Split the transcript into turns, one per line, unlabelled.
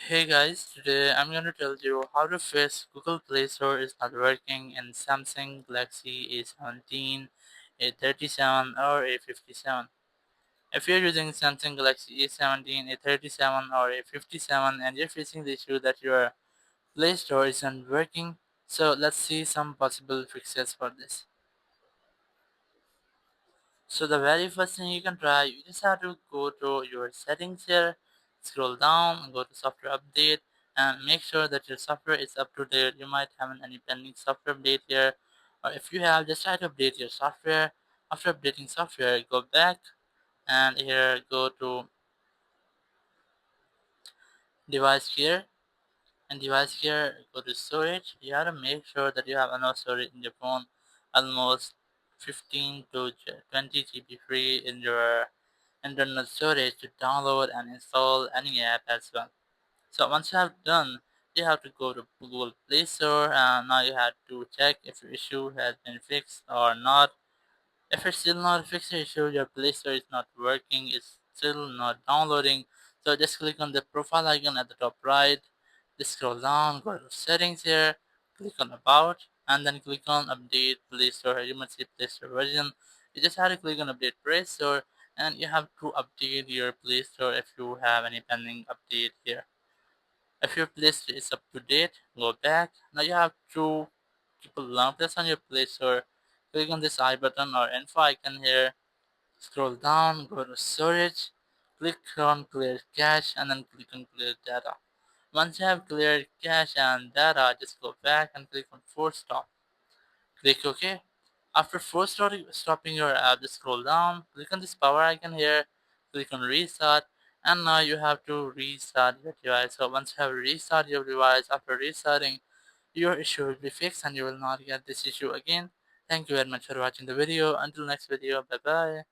Hey guys, today I'm going to tell you how to fix Google Play Store is not working in Samsung Galaxy A17, A37 or A57. If you're using Samsung Galaxy A17, A37 or A57 and you're facing the issue that your Play Store isn't working, so let's see some possible fixes for this. So the very first thing you can try, you just have to go to your settings here, scroll down, go to software update, and make sure that your software is up to date. You might have any pending software update here, or if you have, just try to update your software. After updating software, go back and here go to device here, and device here go to storage. You have to make sure that you have enough storage in your phone, almost 15 to 20 GB free in your internal storage to download and install any app as well. So once you have done, you have to go to Google Play Store and now you have to check if your issue has been fixed or not. If it's still not a fixed issue, your Play Store is not working, it's still not downloading. So just click on the profile icon at the top right, just scroll down, go to settings here, click on about, and then click on update Play Store. You must see Play Store version. You just have to click on update Play Store and you have to update your Play Store if you have any pending update here. If your Play Store is up to date, go back. Now you have to keep a long press on your Play Store. Click on this I button or info icon here. Scroll down, go to storage, click on clear cache and then click on clear data. Once you have cleared cache and data, just go back and click on force stop. Click OK. After stopping your app, just scroll down, click on this power icon here, click on restart, and now you have to restart your device. So once you have restarted your device, after restarting, your issue will be fixed and you will not get this issue again. Thank you very much for watching the video. Until next video, bye bye.